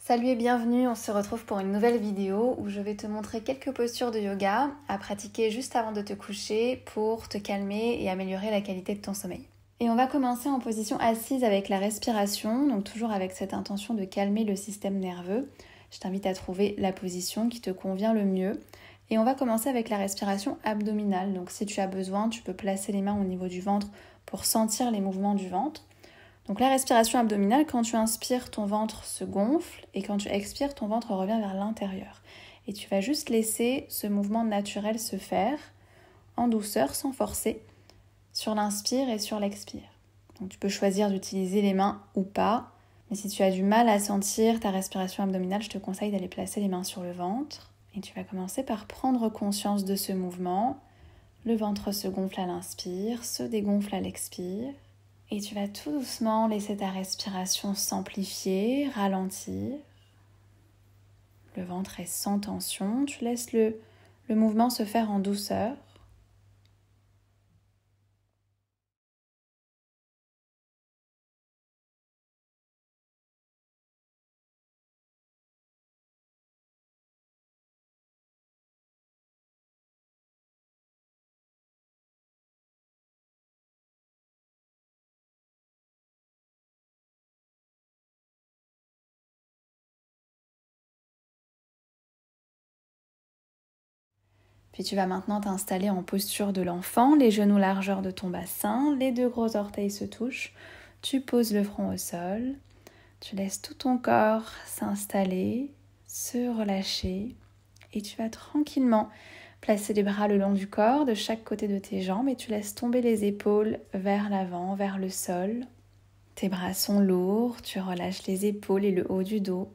Salut et bienvenue, on se retrouve pour une nouvelle vidéo où je vais te montrer quelques postures de yoga à pratiquer juste avant de te coucher pour te calmer et améliorer la qualité de ton sommeil. Et on va commencer en position assise avec la respiration, donc toujours avec cette intention de calmer le système nerveux. Je t'invite à trouver la position qui te convient le mieux. Et on va commencer avec la respiration abdominale, donc si tu as besoin, tu peux placer les mains au niveau du ventre pour sentir les mouvements du ventre. Donc la respiration abdominale, quand tu inspires, ton ventre se gonfle et quand tu expires, ton ventre revient vers l'intérieur. Et tu vas juste laisser ce mouvement naturel se faire en douceur, sans forcer, sur l'inspire et sur l'expire. Donc tu peux choisir d'utiliser les mains ou pas, mais si tu as du mal à sentir ta respiration abdominale, je te conseille d'aller placer les mains sur le ventre. Et tu vas commencer par prendre conscience de ce mouvement. Le ventre se gonfle à l'inspire, se dégonfle à l'expire. Et tu vas tout doucement laisser ta respiration s'amplifier, ralentir. Le ventre est sans tension. Tu laisses le mouvement se faire en douceur. Puis tu vas maintenant t'installer en posture de l'enfant, les genoux largeur de ton bassin, les deux gros orteils se touchent. Tu poses le front au sol. Tu laisses tout ton corps s'installer, se relâcher. Et tu vas tranquillement placer les bras le long du corps, de chaque côté de tes jambes, et tu laisses tomber les épaules vers l'avant, vers le sol. Tes bras sont lourds, tu relâches les épaules et le haut du dos.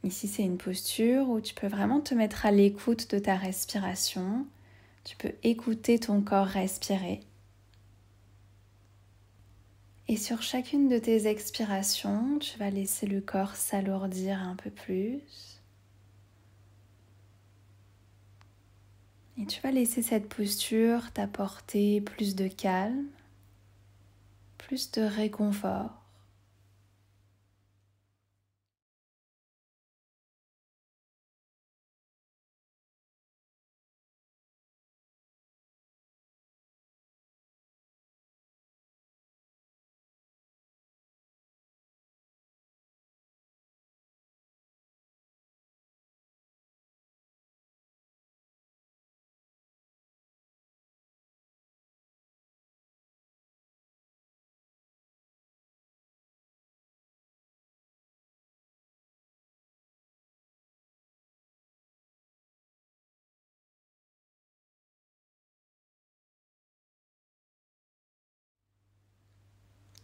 Ici, c'est une posture où tu peux vraiment te mettre à l'écoute de ta respiration. Tu peux écouter ton corps respirer. Et sur chacune de tes expirations, tu vas laisser le corps s'alourdir un peu plus. Et tu vas laisser cette posture t'apporter plus de calme, plus de réconfort.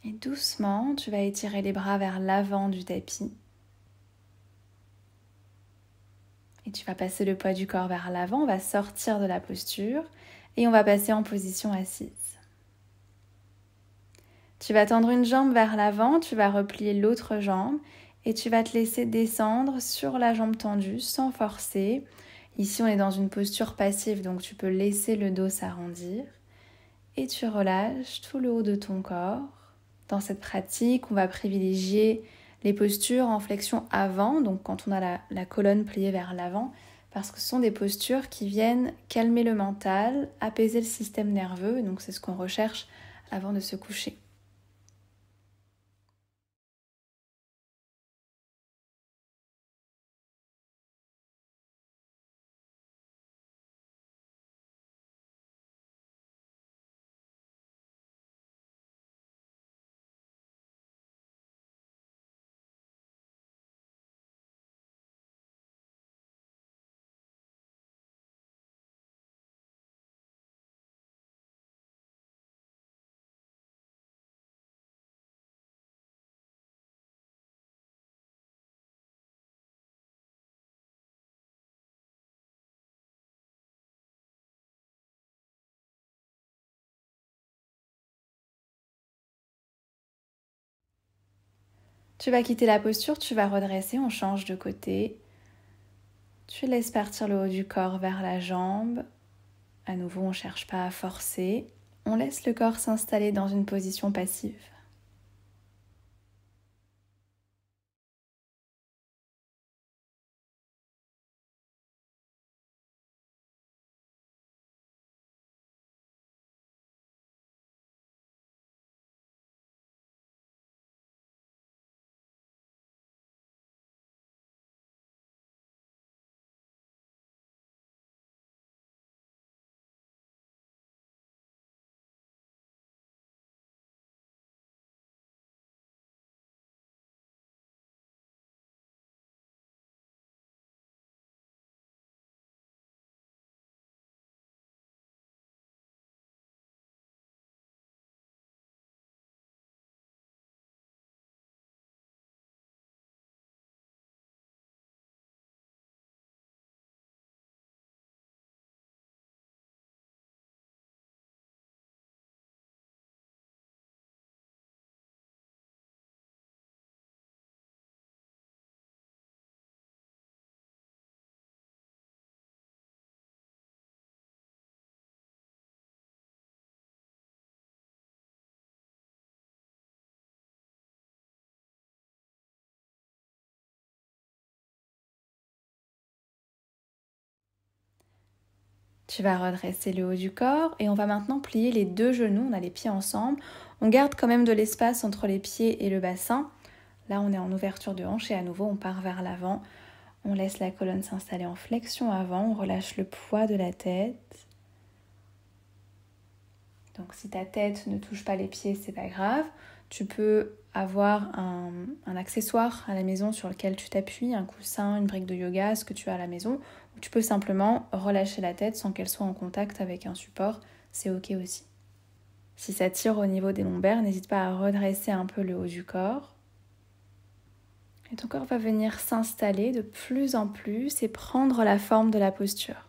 Et doucement, tu vas étirer les bras vers l'avant du tapis. Et tu vas passer le poids du corps vers l'avant, on va sortir de la posture et on va passer en position assise. Tu vas tendre une jambe vers l'avant, tu vas replier l'autre jambe et tu vas te laisser descendre sur la jambe tendue sans forcer. Ici, on est dans une posture passive, donc tu peux laisser le dos s'arrondir et tu relâches tout le haut de ton corps. Dans cette pratique, on va privilégier les postures en flexion avant, donc quand on a la colonne pliée vers l'avant, parce que ce sont des postures qui viennent calmer le mental, apaiser le système nerveux, donc c'est ce qu'on recherche avant de se coucher. Tu vas quitter la posture, tu vas redresser, on change de côté. Tu laisses partir le haut du corps vers la jambe. À nouveau, on ne cherche pas à forcer. On laisse le corps s'installer dans une position passive. Tu vas redresser le haut du corps et on va maintenant plier les deux genoux, on a les pieds ensemble. On garde quand même de l'espace entre les pieds et le bassin. Là, on est en ouverture de hanche et à nouveau, on part vers l'avant. On laisse la colonne s'installer en flexion avant, on relâche le poids de la tête. Donc si ta tête ne touche pas les pieds, c'est pas grave. Tu peux avoir un accessoire à la maison sur lequel tu t'appuies, un coussin, une brique de yoga, ce que tu as à la maison. Ou tu peux simplement relâcher la tête sans qu'elle soit en contact avec un support, c'est ok aussi. Si ça tire au niveau des lombaires, n'hésite pas à redresser un peu le haut du corps. Et ton corps va venir s'installer de plus en plus et prendre la forme de la posture.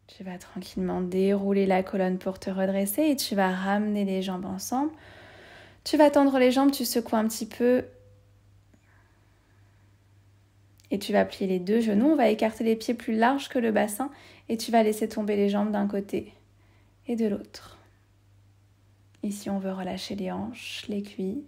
Tu vas tranquillement dérouler la colonne pour te redresser et tu vas ramener les jambes ensemble. Tu vas tendre les jambes, tu secoues un petit peu et tu vas plier les deux genoux. On va écarter les pieds plus larges que le bassin et tu vas laisser tomber les jambes d'un côté et de l'autre. Ici, on veut relâcher les hanches, les cuisses.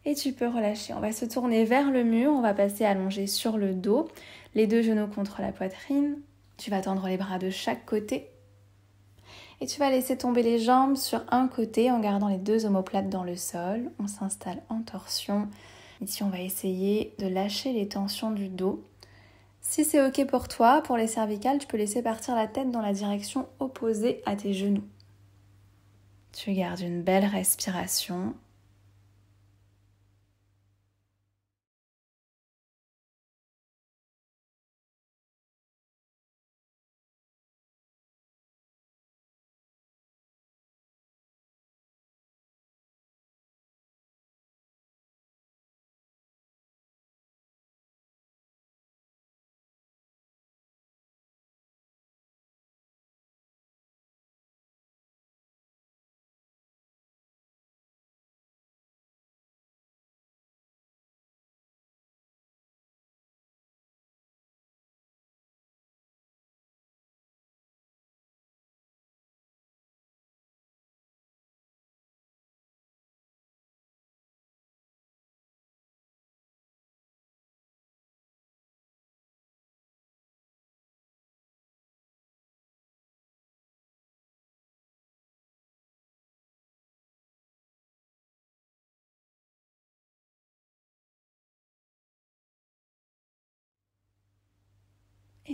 Et tu peux relâcher. On va se tourner vers le mur, on va passer allongé sur le dos, les deux genoux contre la poitrine. Tu vas tendre les bras de chaque côté. Et tu vas laisser tomber les jambes sur un côté en gardant les deux omoplates dans le sol. On s'installe en torsion. Ici, on va essayer de lâcher les tensions du dos. Si c'est ok pour toi, pour les cervicales, tu peux laisser partir la tête dans la direction opposée à tes genoux. Tu gardes une belle respiration.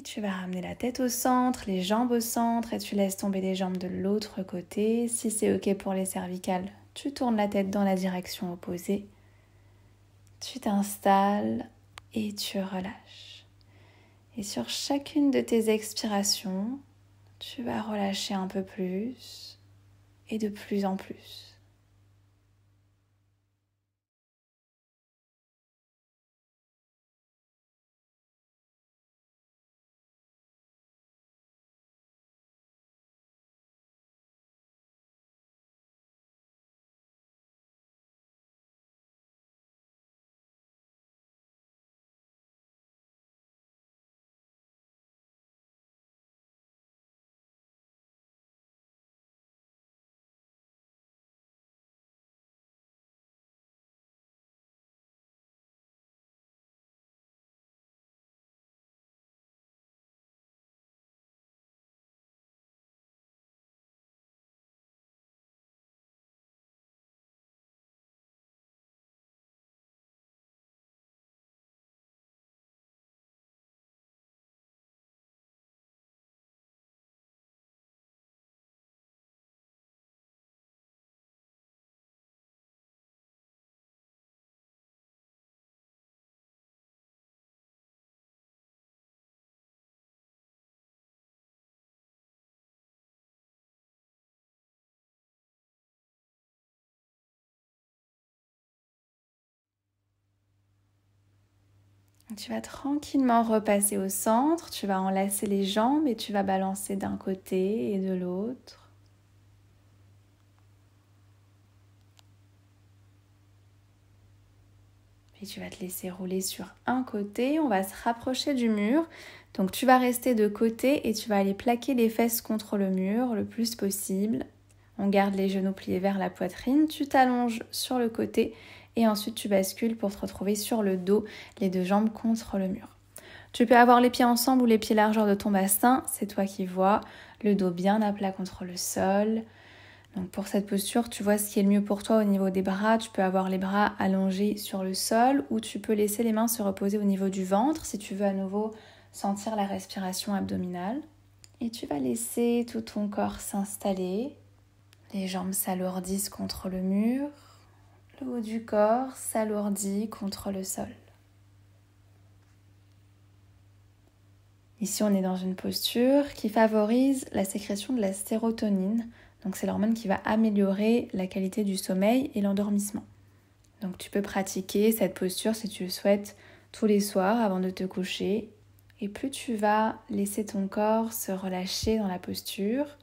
Et tu vas ramener la tête au centre, les jambes au centre et tu laisses tomber les jambes de l'autre côté. Si c'est ok pour les cervicales, tu tournes la tête dans la direction opposée. Tu t'installes et tu relâches. Et sur chacune de tes expirations, tu vas relâcher un peu plus et de plus en plus. Tu vas tranquillement repasser au centre, tu vas enlacer les jambes et tu vas balancer d'un côté et de l'autre. Puis tu vas te laisser rouler sur un côté, on va se rapprocher du mur. Donc tu vas rester de côté et tu vas aller plaquer les fesses contre le mur le plus possible. On garde les genoux pliés vers la poitrine, tu t'allonges sur le côté et ensuite tu bascules pour te retrouver sur le dos, les deux jambes contre le mur. Tu peux avoir les pieds ensemble ou les pieds largeur de ton bassin, c'est toi qui vois, le dos bien à plat contre le sol. Donc pour cette posture, tu vois ce qui est le mieux pour toi au niveau des bras. Tu peux avoir les bras allongés sur le sol ou tu peux laisser les mains se reposer au niveau du ventre si tu veux à nouveau sentir la respiration abdominale. Et tu vas laisser tout ton corps s'installer. Les jambes s'alourdissent contre le mur. Le haut du corps s'alourdit contre le sol. Ici, on est dans une posture qui favorise la sécrétion de la sérotonine. Donc, c'est l'hormone qui va améliorer la qualité du sommeil et l'endormissement. Donc, tu peux pratiquer cette posture si tu le souhaites tous les soirs avant de te coucher. Et plus tu vas laisser ton corps se relâcher dans la posture,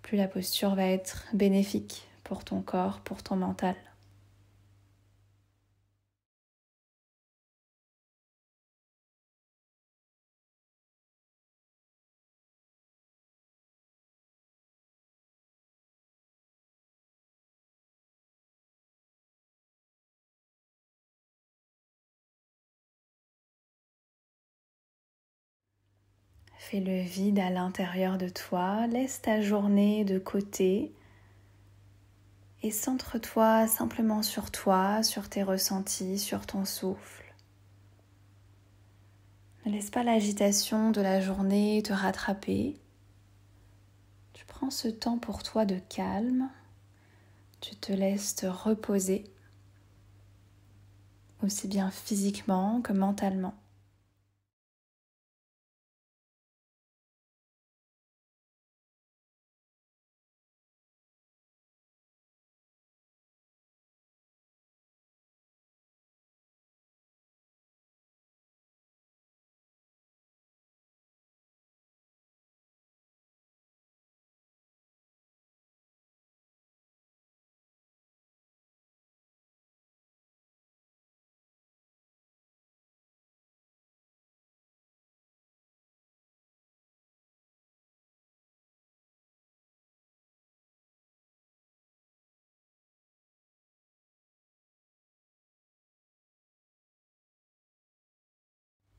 plus la posture va être bénéfique pour ton corps, pour ton mental. Fais le vide à l'intérieur de toi, laisse ta journée de côté et centre-toi simplement sur toi, sur tes ressentis, sur ton souffle. Ne laisse pas l'agitation de la journée te rattraper. Tu prends ce temps pour toi de calme, tu te laisses te reposer, aussi bien physiquement que mentalement.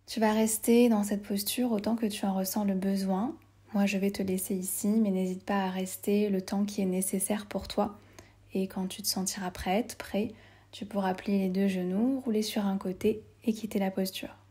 Tu vas rester dans cette posture autant que tu en ressens le besoin. Moi, je vais te laisser ici, mais n'hésite pas à rester le temps qui est nécessaire pour toi. Et quand tu te sentiras prête, prêt, tu pourras plier les deux genoux, rouler sur un côté et quitter la posture.